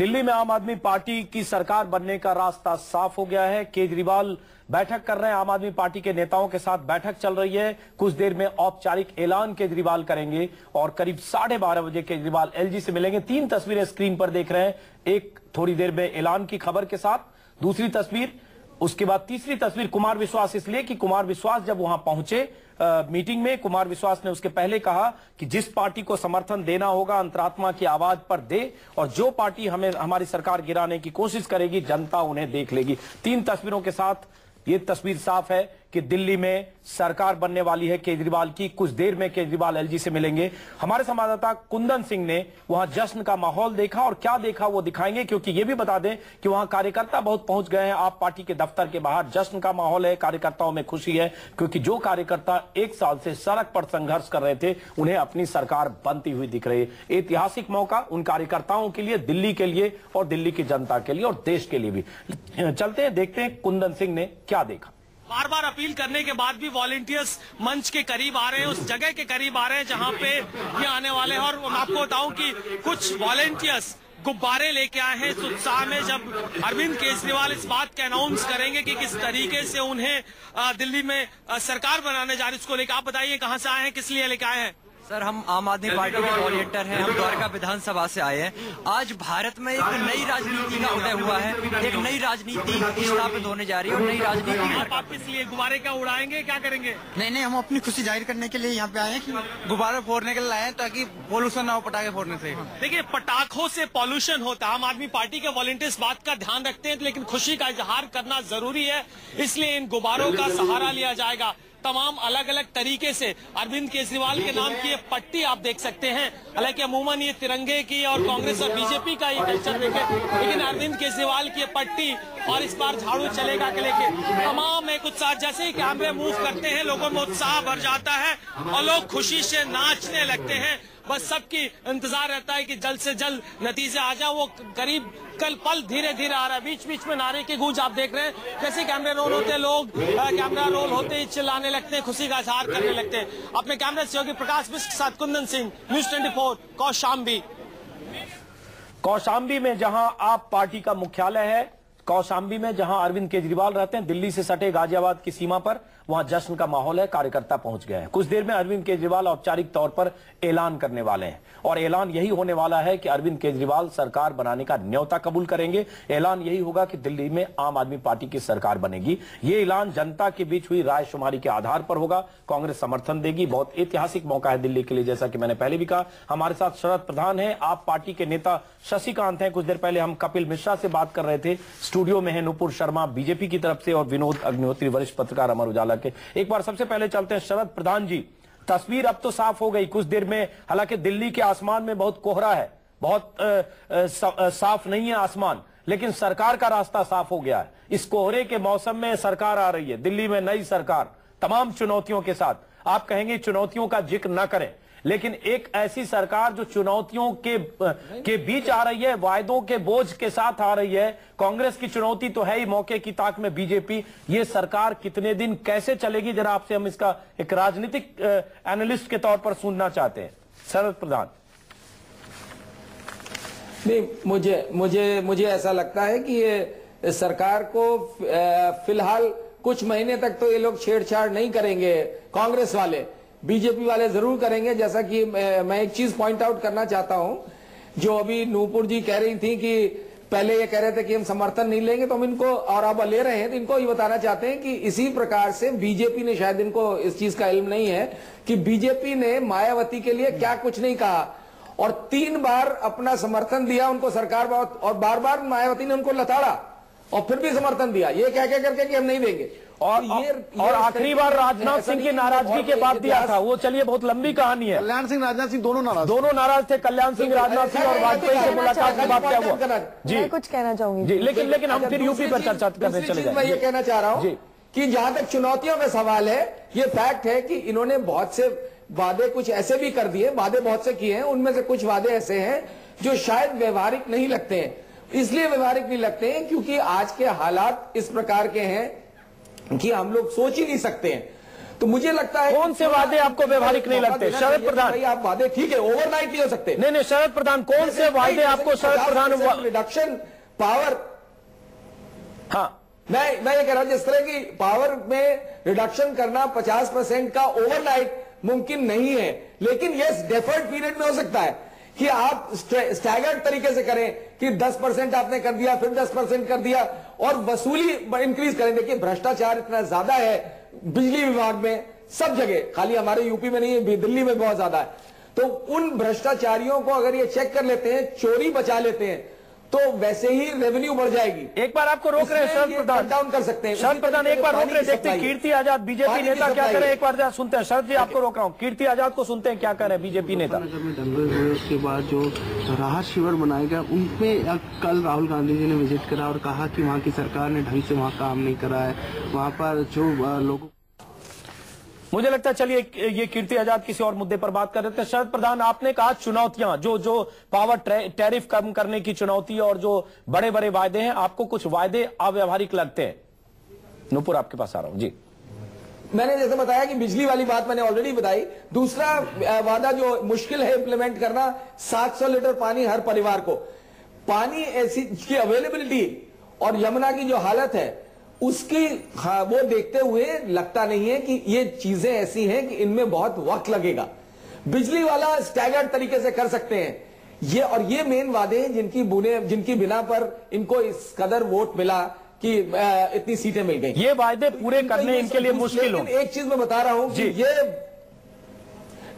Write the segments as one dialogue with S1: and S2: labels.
S1: दिल्ली में आम आदमी पार्टी की सरकार बनने का रास्ता साफ हो गया है। केजरीवाल बैठक कर रहे हैं, आम आदमी पार्टी के नेताओं के साथ बैठक चल रही है। कुछ देर में औपचारिक ऐलान केजरीवाल करेंगे और करीब 12:30 बजे केजरीवाल एलजी से मिलेंगे। 3 तस्वीरें स्क्रीन पर देख रहे हैं, एक थोड़ी देर में ऐलान की खबर के साथ, दूसरी तस्वीर, उसके बाद तीसरी तस्वीर कुमार विश्वास, इसलिए कि कुमार विश्वास जब वहां पहुंचे मीटिंग में, कुमार विश्वास ने उसके पहले कहा कि जिस पार्टी को समर्थन देना होगा अंतरात्मा की आवाज पर दे, और जो पार्टी हमें हमारी सरकार गिराने की कोशिश करेगी जनता उन्हें देख लेगी। 3 तस्वीरों के साथ ये तस्वीर साफ है कि दिल्ली में सरकार बनने वाली है केजरीवाल की। कुछ देर में केजरीवाल एलजी से मिलेंगे। हमारे संवाददाता कुंदन सिंह ने वहां जश्न का माहौल देखा और क्या देखा वो दिखाएंगे, क्योंकि ये भी बता दें कि वहां कार्यकर्ता बहुत पहुंच गए हैं। आप पार्टी के दफ्तर के बाहर जश्न का माहौल है, कार्यकर्ताओं में खुशी है, क्योंकि जो कार्यकर्ता 1 साल से सड़क पर संघर्ष कर रहे थे उन्हें अपनी सरकार बनती हुई दिख रही है। ऐतिहासिक मौका उन कार्यकर्ताओं के लिए, दिल्ली के लिए और दिल्ली की जनता के लिए और देश के लिए भी। चलते हैं, देखते हैं कुंदन सिंह ने क्या देखा।
S2: बार बार अपील करने के बाद भी वॉलंटियर्स मंच के करीब आ रहे हैं, उस जगह के करीब आ रहे हैं जहां पे ये आने वाले हैं। और मैं आपको बताऊं कि कुछ वॉलंटियर्स गुब्बारे लेके आए हैं इस उत्साह में, जब अरविंद केजरीवाल इस बात का अनाउंस करेंगे कि किस तरीके से उन्हें दिल्ली में सरकार बनाने जा रही है। उसको लेकर आप बताइए, कहां से आए हैं, किस लिए लेके आए हैं?
S3: सर, हम आम आदमी पार्टी के वॉलंटियर हैं, हम द्वारका विधानसभा से आए हैं। आज भारत में एक नई राजनीति का उदय हुआ है, एक नई राजनीति स्थापित होने जा रही है और नई राजनीति।
S2: आप इसलिए गुब्बारे क्या उड़ाएंगे, क्या करेंगे?
S4: नहीं, हम अपनी खुशी जाहिर करने के लिए यहाँ पे आए हैं कि गुब्बारे फोड़ने के लिए आए हैं ताकि पोल्यूशन ना हो पटाखे फोड़ने से।
S2: देखिए, पटाखों से पॉल्यूशन होता है। आम आदमी पार्टी के वॉलंटियर्स बात का ध्यान रखते हैं, लेकिन खुशी का इजहार करना जरूरी है, इसलिए इन गुब्बारों का सहारा लिया जाएगा। तमाम अलग अलग तरीके से अरविंद केजरीवाल के नाम की ये पट्टी आप देख सकते हैं। हालांकि अमूमन ये तिरंगे की और कांग्रेस और बीजेपी का ये कल्चर देखे, लेकिन अरविंद केजरीवाल की ये पट्टी और इस बार झाड़ू चलेगा के लेके तमाम एक उत्साह। जैसे ही कैमरे मूव करते हैं लोगों में उत्साह भर जाता है और लोग खुशी से नाचने लगते हैं। बस सबकी इंतजार रहता है कि जल्द से जल्द नतीजे आ जाए। वो करीब कल पल धीरे धीरे आ रहा है। बीच बीच में नारे की गूंज आप देख रहे हैं। जैसे कैमरे रोल होते हैं, लोग कैमरा रोल होते ही चिल्लाने लगते हैं, खुशी का इजहार करने लगते हैं। अपने कैमरे सहयोगी प्रकाश मिश्र के साथ कुंदन सिंह, न्यूज 24, कौशाम्बी।
S1: कौशाम्बी में जहां आप पार्टी का मुख्यालय है, कौशाम्बी में जहां अरविंद केजरीवाल रहते हैं, दिल्ली से सटे गाजियाबाद की सीमा पर, वहां जश्न का माहौल है, कार्यकर्ता पहुंच गए हैं। कुछ देर में अरविंद केजरीवाल औपचारिक तौर पर ऐलान करने वाले हैं और ऐलान यही होने वाला है कि अरविंद केजरीवाल सरकार बनाने का न्योता कबूल करेंगे। ऐलान यही होगा कि दिल्ली में आम आदमी पार्टी की सरकार बनेगी। ये ऐलान जनता के बीच हुई रायशुमारी के आधार पर होगा। कांग्रेस समर्थन देगी। बहुत ऐतिहासिक मौका है दिल्ली के लिए, जैसा कि मैंने पहले भी कहा। हमारे साथ शरद प्रधान है, आप पार्टी के नेता शशिकांत हैं। कुछ देर पहले हम कपिल मिश्रा से बात कर रहे थे। स्टूडियो में है नुपुर शर्मा बीजेपी की तरफ से और विनोद अग्निहोत्री वरिष्ठ पत्रकार अमर उजाला के। एक बार सबसे पहले चलते हैं शरद प्रधान जी, तस्वीर अब तो साफ हो गई कुछ देर में। हालांकि दिल्ली के आसमान में बहुत कोहरा है, बहुत साफ नहीं है आसमान, लेकिन सरकार का रास्ता साफ हो गया है। इस कोहरे के मौसम में सरकार आ रही है दिल्ली में, नई सरकार, तमाम चुनौतियों के साथ। आप कहेंगे चुनौतियों का जिक्र न करें, लेकिन एक ऐसी सरकार जो चुनौतियों के बीच आ रही है, वायदों के बोझ के साथ आ रही है। कांग्रेस की चुनौती तो है ही, मौके की ताक में बीजेपी। ये सरकार कितने दिन कैसे चलेगी, जरा आपसे हम इसका एक राजनीतिक एनालिस्ट के तौर पर सुनना चाहते हैं। शरद प्रधान।
S5: नहीं, मुझे ऐसा लगता है कि ये सरकार को फिलहाल कुछ महीने तक तो ये लोग छेड़छाड़ नहीं करेंगे। कांग्रेस वाले, बीजेपी वाले जरूर करेंगे। जैसा कि मैं एक चीज पॉइंट आउट करना चाहता हूं, जो अभी नूपुर जी कह रही थी कि पहले ये कह रहे थे कि हम समर्थन नहीं लेंगे, तो हम इनको, और अब ले रहे हैं, तो इनको ये बताना चाहते हैं कि इसी प्रकार से बीजेपी ने, शायद इनको इस चीज का इल्म नहीं है कि बीजेपी ने मायावती के लिए क्या कुछ नहीं कहा और 3 बार अपना समर्थन दिया उनको सरकार, और बार बार मायावती ने उनको लताड़ा और फिर भी समर्थन दिया, ये क्या क्या करके कि हम नहीं देंगे।
S1: और आखिरी बार राजनाथ सिंह की नाराजगी के बाद दिया था वो। चलिए, बहुत लंबी कहानी है।
S4: कल्याण सिंह, राजनाथ सिंह दोनों नाराज
S1: थे। कल्याण सिंह, राजनाथ सिंह और वाजपेयी से मुलाकात के बाद क्या हुआ जी?
S6: मैं कुछ कहना चाहूंगी
S1: जी, लेकिन हम फिर यूपी पर चर्चा करने चले जाएंगे।
S5: मैं ये कहना चाह रहा हूँ कि जहां तक चुनौतियों का सवाल है, ये फैक्ट है कि इन्होंने बहुत से वादे कुछ ऐसे भी कर दिए, वादे बहुत से किए हैं, उनमें से कुछ वादे ऐसे हैं जो शायद व्यवहारिक नहीं लगते हैं। इसलिए व्यवहारिक नहीं लगते हैं क्योंकि आज के हालात इस प्रकार के हैं कि हम लोग सोच ही नहीं सकते हैं। तो मुझे लगता है
S1: कौन से वादे आपको व्यवहारिक नहीं लगते शरद प्रधान?
S5: भाई आप वादे ठीक है, ओवरनाइट नहीं हो सकते।
S1: नहीं शरद प्रधान, कौन से वादे आपको शरद प्रधान?
S5: रिडक्शन पावर, हाँ मैं ये कह रहा हूं जिस तरह की पावर में रिडक्शन करना 50% का ओवरनाइट मुमकिन नहीं है, लेकिन ये डेफर्ड पीरियड में हो सकता है कि आप स्टैगर्ड तरीके से करें कि 10% आपने कर दिया, फिर 10% कर दिया और वसूली इंक्रीज करें। देखिए भ्रष्टाचार इतना ज्यादा है बिजली विभाग में, सब जगह, खाली हमारे यूपी में नहीं है, दिल्ली में बहुत ज्यादा है। तो उन भ्रष्टाचारियों को अगर ये चेक कर लेते हैं, चोरी बचा लेते हैं, तो वैसे ही रेवेन्यू बढ़ जाएगी।
S1: एक बार आपको रोक रहे हैं शरद प्रधान,
S5: डाउन कर सकते हैं
S1: शरद प्रधान, एक बार रोक रहे हैं, देखते हैं कीर्ति आजाद बीजेपी नेता क्या करे, एक बार सुनते हैं। शरद जी आपको रोक रहा हूं, कीर्ति आजाद को सुनते हैं क्या कर रहे हैं बीजेपी नेता।
S6: दंगल हुए उसके बाद जो राहत शिविर बनाए गए उनमें कल राहुल गांधी जी ने विजिट करा और कहा कि वहाँ की सरकार ने ढंग से वहाँ काम नहीं करा है, वहाँ पर जो लोगों।
S1: मुझे लगता है चलिए ये कीर्ति आजाद किसी और मुद्दे पर बात कर रहे थे। शरद प्रधान, आपने कहा चुनौतियां, जो पावर टैरिफ कम करने की चुनौती और जो बड़े बड़े वायदे हैं, आपको कुछ वायदे अव्यवहारिक लगते हैं। नूपुर आपके पास आ रहा हूं जी।
S5: मैंने जैसे बताया कि बिजली वाली बात मैंने ऑलरेडी बताई। दूसरा वादा जो मुश्किल है इंप्लीमेंट करना, 700 लीटर पानी हर परिवार को। पानी ऐसी की अवेलेबिलिटी और यमुना की जो हालत है उसकी वो देखते हुए लगता नहीं है कि ये चीजें ऐसी हैं कि इनमें बहुत वक्त लगेगा। बिजली वाला स्टैगर्ड तरीके से कर सकते हैं ये, और ये मेन वादे हैं जिनकी बिना पर इनको इस कदर वोट मिला कि इतनी सीटें मिल गई।
S1: ये वादे पूरे करने इनके लिए मुश्किल हो।
S5: एक चीज मैं बता रहा हूं कि ये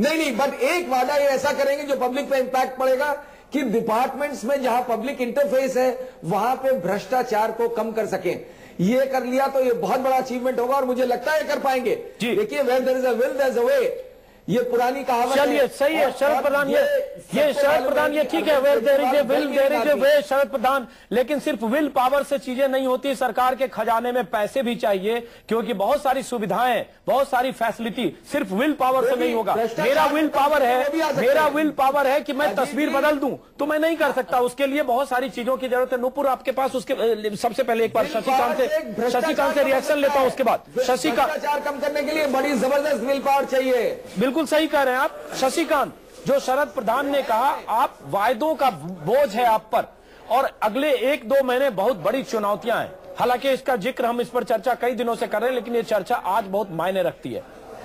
S5: नहीं, बट एक वादा ये ऐसा करेंगे जो पब्लिक पे इंपैक्ट पड़ेगा कि डिपार्टमेंट्स में जहां पब्लिक इंटरफेस है वहां पे भ्रष्टाचार को कम कर सकें। ये कर लिया तो ये बहुत बड़ा अचीवमेंट होगा और मुझे लगता है कर पाएंगे। देखिए where there is a will there is a way, ये पुरानी कहावत है।
S1: चलिए सही है शरद प्रधान, ये शरद प्रधान ये ठीक है, where there is a will there is a way Sharad Pradhan, लेकिन सिर्फ विल पावर से चीजें नहीं होती। सरकार के खजाने में पैसे भी चाहिए, क्योंकि बहुत सारी सुविधाएं, बहुत सारी फैसिलिटी सिर्फ विल पावर से नहीं होगा। मेरा विल पावर है कि मैं तस्वीर बदल दूं तो मैं नहीं कर सकता, उसके लिए बहुत सारी चीजों की जरूरत है। नूपुर आपके पास उसके सबसे पहले एक बार शशिकांत से रिएक्शन लेता हूं, उसके बाद शशिकांत।
S5: कम करने के लिए बड़ी जबरदस्त विल पावर चाहिए।
S1: बिल्कुल सही कह रहे हैं आप शशिकांत। जो शरद प्रधान ने कहा, आप वायदों का बोझ है आप पर और अगले 1-2 महीने बहुत बड़ी चुनौतियां हैं। हालांकि इसका जिक्र हम इस पर चर्चा कई दिनों से कर रहे हैं, लेकिन ये चर्चा आज बहुत मायने रखती है।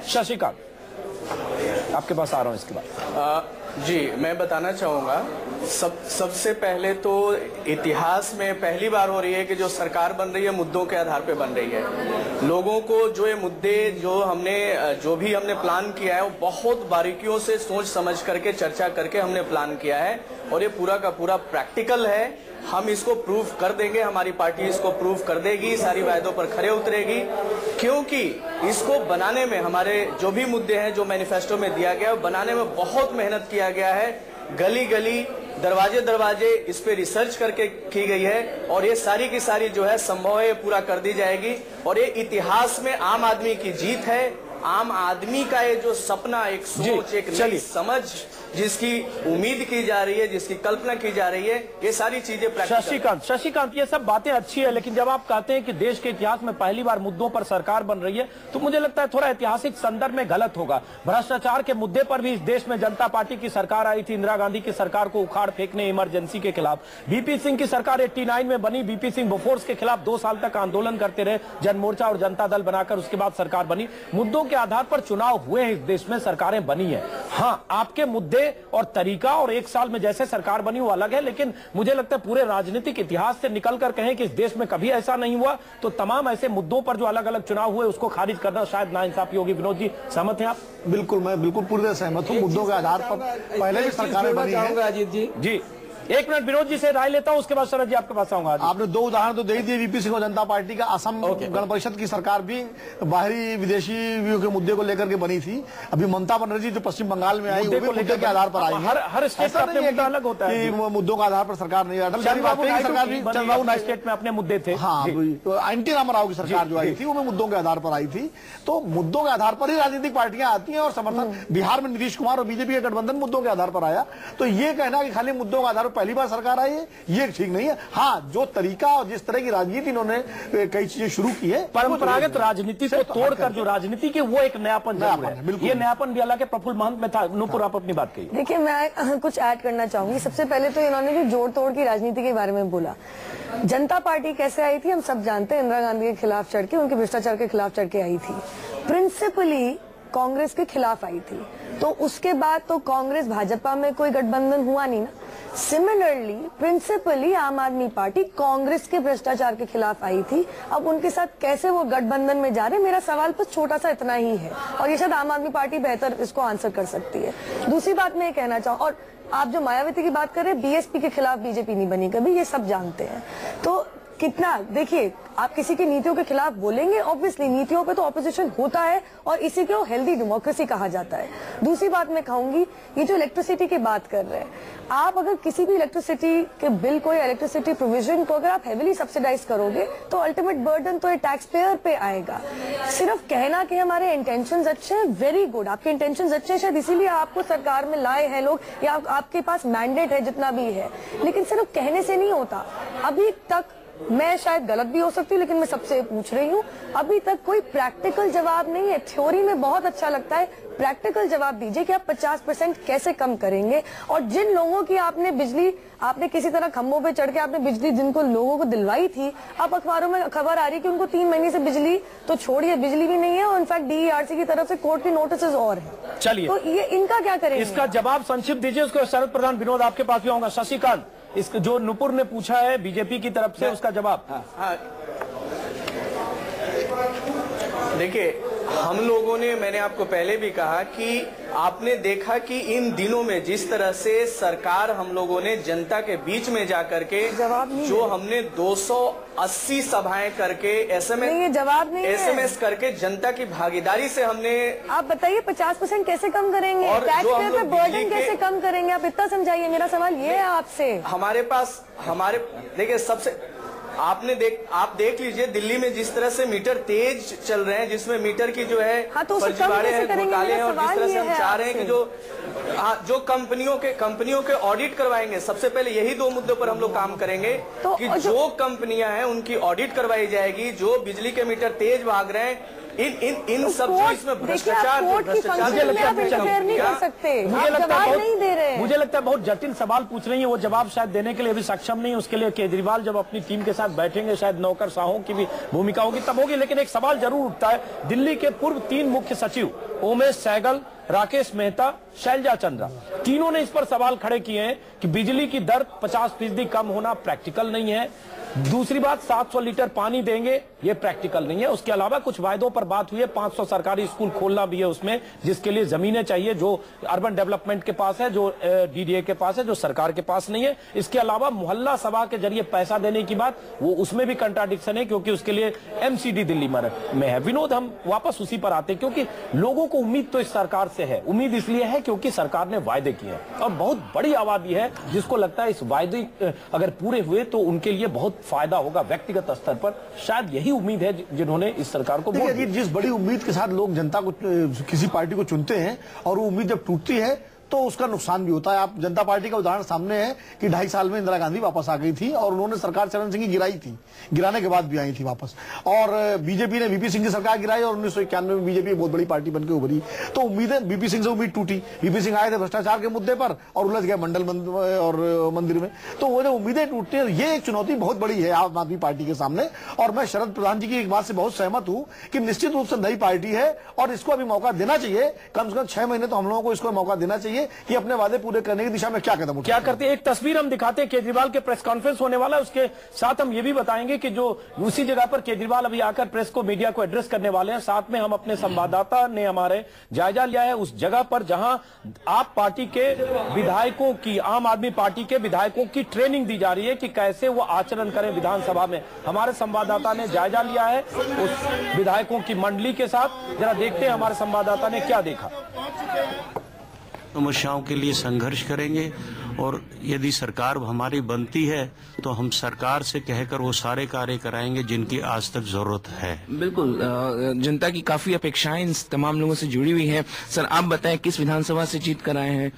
S1: शशिकांत आपके पास आ रहा हूं इसके बाद।
S7: जी मैं बताना चाहूँगा, सबसे पहले तो इतिहास में पहली बार हो रही है कि जो सरकार बन रही है मुद्दों के आधार पे बन रही है। लोगों को जो ये मुद्दे जो भी हमने प्लान किया है वो बहुत बारीकियों से सोच समझ करके चर्चा करके हमने प्लान किया है और ये पूरा का पूरा प्रैक्टिकल है। हम इसको प्रूव कर देंगे, हमारी पार्टी इसको प्रूव कर देगी, सारी वायदों पर खरे उतरेगी, क्योंकि इसको बनाने में हमारे जो भी मुद्दे हैं जो मैनिफेस्टो में दिया गया है बनाने में बहुत मेहनत किया गया है। गली गली दरवाजे दरवाजे इस पे रिसर्च करके की गई है और ये सारी की सारी जो है संभव है ये पूरा कर दी जाएगी। और ये इतिहास में आम आदमी की जीत है। आम आदमी का ये जो सपना, एक सोच, एक नई समझ जिसकी उम्मीद की जा रही है, जिसकी कल्पना की जा रही है, ये सारी चीजें
S1: शशिकांत ये सब बातें अच्छी है, लेकिन जब आप कहते हैं कि देश के इतिहास में पहली बार मुद्दों पर सरकार बन रही है, तो मुझे लगता है थोड़ा ऐतिहासिक संदर्भ में गलत होगा। भ्रष्टाचार के मुद्दे पर भी इस देश में जनता पार्टी की सरकार आई थी, इंदिरा गांधी की सरकार को उखाड़ फेंकने इमरजेंसी के खिलाफ। बीपी सिंह की सरकार 89 में बनी, बीपी सिंह बोफोर्स के खिलाफ 2 साल तक आंदोलन करते रहे, जनमोर्चा और जनता दल बनाकर उसके बाद सरकार बनी। मुद्दों के आधार पर चुनाव हुए हैं इस देश में, सरकारें बनी है। हाँ, आपके मुद्दे और तरीका और 1 साल में जैसे सरकार बनी वो अलग है, लेकिन मुझे लगता है पूरे राजनीतिक इतिहास से निकलकर कहें कि इस देश में कभी ऐसा नहीं हुआ, तो तमाम ऐसे मुद्दों पर जो अलग अलग चुनाव हुए उसको खारिज करना शायद नाइंसाफी होगी। विनोद जी सहमत हैं आप?
S8: बिल्कुल, मैं बिल्कुल पूरी तरह सहमत हूँ। मुद्दों के आधार पर पहले भी सरकारें बनी हैं।
S5: अजीत जी
S1: 1 मिनट विनोद जी से राय लेता हूं, उसके बाद शरद जी आपके पास आऊंगा।
S8: आपने 2 उदाहरण तो दे दिए, वीपी सिंह और जनता पार्टी का। असम गण परिषद की सरकार भी बाहरी विदेशी के मुद्दे को लेकर के बनी थी। अभी ममता बनर्जी जो पश्चिम बंगाल में आई, वो मुद्दे के आधार पर आई है।
S1: हर स्टेट का अपने मुद्दा अलग होता है,
S8: मुद्दों के आधार पर सरकार नहीं।
S1: चंद्रबाबू स्टेट में अपने मुद्दे थे।
S8: हाँ, एनटी रामाराव की सरकार जो आई थी वो मुद्दों के आधार पर आई थी। तो मुद्दों के आधार पर ही राजनीतिक पार्टियां आती हैं और समर्थन। बिहार में नीतीश कुमार और बीजेपी का गठबंधन मुद्दों के आधार पर आया। तो ये कहना कि खाली मुद्दों के आधार पर पहली बार सरकार आई है, ये ठीक नहीं है। हाँ, जो तरीका और जिस तरह की राजनीति इन्होंने कई चीजें शुरू की है,
S1: परंपरागत राजनीति से तोड़कर जो राजनीति की वो एक नयापन जरूर है। ये नयापन भी हालांकि प्रफुल्ल महंत में था। नूपुर, आप अपनी बात कही।
S9: देखिए, मैं कुछ ऐड करना चाहूंगी। सबसे पहले तो इन्होंने जो जोड़ तोड़ की राजनीति के बारे में बोला, जनता पार्टी कैसे आई थी हम सब जानते हैं। इंदिरा गांधी के खिलाफ चढ़ के, उनके भ्रष्टाचार के खिलाफ चढ़ के आई थी। प्रिंसिपली कांग्रेस के खिलाफ आई थी, तो उसके बाद तो कांग्रेस भाजपा में कोई गठबंधन हुआ नहीं ना। सिमिलरली प्रिंसिपली आम आदमी पार्टी कांग्रेस के भ्रष्टाचार के खिलाफ आई थी। अब उनके साथ कैसे वो गठबंधन में जा रहे, मेरा सवाल बस छोटा सा इतना ही है, और ये शायद आम आदमी पार्टी बेहतर इसको आंसर कर सकती है। दूसरी बात मैं ये कहना चाहूँ, और आप जो मायावती की बात कर रहे हैं, बीएसपी के खिलाफ बीजेपी नहीं बनी कभी, ये सब जानते हैं। तो कितना, देखिए, आप किसी की नीतियों के खिलाफ बोलेंगे, ऑब्वियसली नीतियों पे तो ऑपोजिशन होता है, और इसी को हेल्दी डेमोक्रेसी कहा जाता है। दूसरी बात मैं कहूंगी, ये जो इलेक्ट्रिसिटी की बात कर रहे हैं, आप अगर किसी भी इलेक्ट्रिसिटी के बिल को या इलेक्ट्रिसिटी प्रोविजन को अगर आप हेविली सब्सिडाइज करोगे, तो अल्टीमेट बर्डन तो ये टैक्स पेयर पे आएगा। सिर्फ कहना कि हमारे इंटेंशंस अच्छे हैं, वेरी गुड, आपके इंटेंशंस अच्छे हैं, शायद इसीलिए आपको सरकार में लाए हैं लोग, या आपके पास मैंडेट है जितना भी है, लेकिन सिर्फ कहने से नहीं होता। अभी तक, मैं शायद गलत भी हो सकती हूँ, लेकिन मैं सबसे पूछ रही हूँ, अभी तक कोई प्रैक्टिकल जवाब नहीं है। थ्योरी में बहुत अच्छा लगता है, प्रैक्टिकल जवाब दीजिए कि आप 50% कैसे कम करेंगे। और जिन लोगों की आपने बिजली, आपने किसी तरह खंभों पे चढ़ के आपने बिजली जिनको लोगों को दिलवाई थी, अब अखबारों में खबर आ रही है कि उनको 3 महीने से बिजली तो छोड़िए, बिजली भी नहीं है, और इनफैक्ट डीईआरसी की तरफ से कोर्ट के नोटिस और है।
S1: चलिए,
S9: तो ये इनका क्या करेंगे?
S1: इसका जवाब संक्षिप्त दीजिए। उसको शरद प्रधान, विनोद आपके पास भी आऊंगा। शशिकांत, इसको जो नुपुर ने पूछा है बीजेपी की तरफ से, उसका जवाब।
S7: हाँ, देखिए, हम लोगों ने, मैंने आपको पहले भी कहा कि आपने देखा कि इन दिनों में जिस तरह से सरकार, हम लोगों ने जनता के बीच में जाकर के जो हमने 280 सभाएं करके एसएमएस करके जनता की भागीदारी से हमने,
S9: आप बताइए 50% कैसे कम करेंगे, टैक्स पेयर पे बर्डन कैसे कम करेंगे, आप इतना समझाइए। मेरा सवाल ये है आपसे।
S7: हमारे पास, देखिए, सबसे आप देख लीजिए दिल्ली में जिस तरह से मीटर तेज चल रहे हैं, जिसमें मीटर की जो है फर्जीवाड़े हैं, घोटाले हैं, और जिस तरह से हम चाह रहे हैं कि जो कंपनियों के ऑडिट करवाएंगे, सबसे पहले यही 2 मुद्दों पर हम लोग काम करेंगे कि जो कंपनियां हैं उनकी ऑडिट करवाई जाएगी, जो बिजली के मीटर तेज भाग रहे हैं, इन सब जो इसमें भ्रष्टाचार
S9: नहीं कर सकते,
S1: मुझे लगता है बहुत जटिल सवाल पूछ रही है, वो जवाब शायद देने के लिए भी सक्षम नहीं। उसके लिए केजरीवाल जब अपनी टीम के साथ बैठेंगे, शायद नौकरशाहों की भी भूमिका होगी, तब होगी। लेकिन एक सवाल जरूर उठता है, दिल्ली के पूर्व 3 मुख्य सचिव उमेश सहगल, राकेश मेहता, शैलजा चंद्रा, तीनों ने इस पर सवाल खड़े किए हैं कि बिजली की दर 50% कम होना प्रैक्टिकल नहीं है। दूसरी बात, 700 लीटर पानी देंगे, ये प्रैक्टिकल नहीं है। उसके अलावा कुछ वायदों पर बात हुई है, 500 सरकारी स्कूल खोलना भी है उसमें, जिसके लिए जमीनें चाहिए, जो अर्बन डेवलपमेंट के पास है, जो डीडीए के पास है, जो सरकार के पास नहीं है। इसके अलावा मोहल्ला सभा के जरिए पैसा देने की बात, वो उसमें भी कंट्राडिक्शन है, क्योंकि उसके लिए एमसीडी दिल्ली में है। विनोद, हम वापस उसी पर आते हैं, क्योंकि लोगों को उम्मीद तो इस सरकार से है। उम्मीद इसलिए है क्योंकि सरकार ने वायदे किए हैं, और बहुत बड़ी आबादी है जिसको लगता है इस वायदे अगर पूरे हुए तो उनके लिए बहुत फायदा होगा व्यक्तिगत स्तर पर। शायद यही उम्मीद है जिन्होंने इस सरकार को।
S8: देखिए, जिस बड़ी उम्मीद के साथ लोग जनता को, किसी पार्टी को चुनते हैं, और वो उम्मीद जब टूटती है तो उसका नुकसान भी होता है। आप जनता पार्टी का उदाहरण सामने है कि 2.5 साल में इंदिरा गांधी वापस आ गई थी, और उन्होंने सरकार चरण सिंह की गिराई थी, गिराने के बाद भी आई थी वापस, और बीजेपी ने वीपी सिंह की सरकार गिराई, और 1991 में बीजेपी बहुत बड़ी पार्टी बनकर उभरी। तो उम्मीदें, वीपी सिंह से उम्मीद टूटी। वीपी सिंह आए थे भ्रष्टाचार के मुद्दे पर और उलझ गए मंडल और मंदिर में, तो वो जो उम्मीदें टूटती है, ये एक चुनौती बहुत बड़ी है आम आदमी पार्टी के सामने। और मैं शरद प्रधान जी की एक बात से बहुत सहमत हूं कि निश्चित रूप से नई पार्टी है, और इसको अभी मौका देना चाहिए, कम से कम 6 महीने तो हम लोगों को इसको मौका देना चाहिए कि अपने वादे पूरे करने की दिशा में क्या कदम
S1: क्या करते हैं। एक तस्वीर हम दिखाते हैं, केजरीवाल के प्रेस कॉन्फ्रेंस होने वाला है, उसके साथ हम ये भी बताएंगे कि जो उसी जगह पर केजरीवाल अभी आकर प्रेस को, मीडिया को एड्रेस करने वाले हैं। साथ में हम अपने संवाददाता ने हमारे जायजा लिया है उस जगह पर जहां आप पार्टी के विधायकों की, आम आदमी पार्टी के विधायकों की ट्रेनिंग दी जा रही है कि कैसे वो आचरण करें विधानसभा में। हमारे संवाददाता ने जायजा लिया है उस विधायकों की मंडली के साथ। जरा देखते हैं हमारे संवाददाता ने क्या देखा।
S10: समस्याओं के लिए संघर्ष करेंगे और यदि सरकार हमारी बनती है तो हम सरकार से कहकर वो सारे कार्य कराएंगे जिनकी आज तक जरूरत है।
S6: बिल्कुल, जनता की काफी अपेक्षाएं इन तमाम लोगों से जुड़ी हुई हैं। सर, आप बताएं किस विधानसभा से जीत कर आए हैं?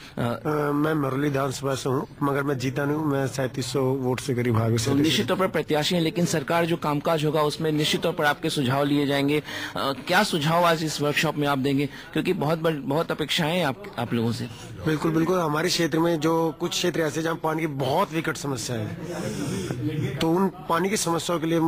S11: मैं मुरली विधानसभा से हूँ, मगर मैं जीता नहीं हूँ। मैं 3700 वोट से करीब आगे से।
S6: निश्चित तौर पर प्रत्याशी हैं, लेकिन सरकार जो कामकाज होगा उसमें निश्चित तौर पर आपके सुझाव लिए जाएंगे। क्या सुझाव आज इस वर्कशॉप में आप देंगे, क्योंकि बहुत अपेक्षाएं आप लोगों से?
S11: बिल्कुल बिल्कुल, हमारे क्षेत्र में जो कुछ क्षेत्र ऐसे जहाँ पानी की बहुत विकट समस्या है, तो उन पानी की समस्याओं के लिए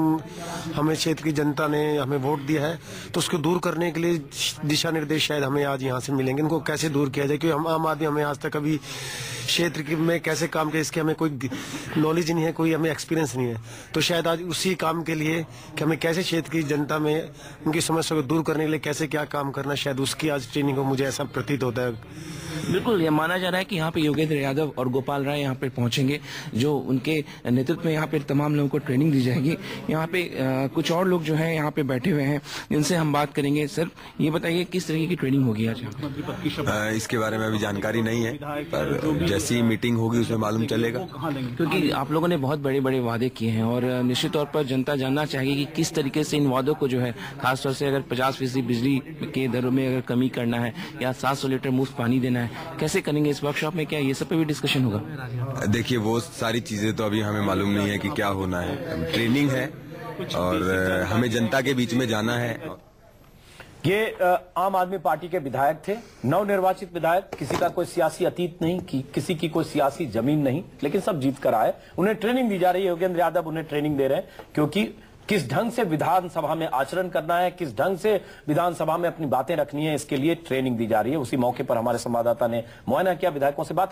S11: हमें क्षेत्र की जनता ने हमें वोट दिया है, तो उसको दूर करने के लिए दिशा निर्देश शायद हमें आज यहाँ से मिलेंगे। इनको कैसे दूर किया जाए, क्योंकि हम आम आदमी हमें आज तक कभी क्षेत्र में कैसे काम किया इसके हमें कोई नॉलेज नहीं है, कोई हमें एक्सपीरियंस नहीं है। तो शायद आज उसी काम के लिए कि हमें कैसे क्षेत्र की जनता में उनकी समस्या को दूर करने के लिए कैसे क्या काम करना, शायद उसकी आज ट्रेनिंग हो, मुझे ऐसा प्रतीत होता है।
S6: बिल्कुल, ये माना जा रहा है कि यहाँ पे योगेंद्र यादव और गोपाल राय यहाँ पे पहुंचेंगे, जो उनके नेतृत्व में यहाँ पे तमाम लोगों को ट्रेनिंग दी जाएगी। यहाँ पे कुछ और लोग जो हैं यहाँ पे बैठे हुए हैं, जिनसे हम बात करेंगे। सर, ये बताइए किस तरीके की ट्रेनिंग होगी आज?
S12: इसके बारे में अभी जानकारी नहीं है, पर जैसी मीटिंग होगी उसमें मालूम चलेगा।
S6: क्योंकि आप लोगों ने बहुत बड़े बड़े वादे किए हैं और निश्चित तौर पर जनता जानना चाहेगी कि किस तरीके से इन वादों को जो है, खासतौर से अगर 50% बिजली के दरों में अगर कमी करना है या 700 लीटर मुफ्त पानी देना है, कैसे करेंगे इस वर्कशॉप में? क्या ये सब पे भी डिस्कशन होगा?
S12: देखिए, वो सारी चीजें तो अभी हमें मालूम नहीं है कि क्या होना है। ट्रेनिंग है और हमें जनता के बीच में जाना है।
S1: ये आम आदमी पार्टी के विधायक थे, नवनिर्वाचित विधायक, किसी का कोई सियासी अतीत नहीं, किसी की कोई सियासी जमीन नहीं, लेकिन सब जीत कर आए। उन्हें ट्रेनिंग दी जा रही है, योगेंद्र यादव उन्हें ट्रेनिंग दे रहे हैं, क्योंकि किस ढंग से विधानसभा में आचरण करना है, किस ढंग से विधानसभा में अपनी बातें रखनी है, इसके लिए ट्रेनिंग दी जा रही है। उसी मौके पर हमारे संवाददाता ने मुआयना किया, विधायकों से बात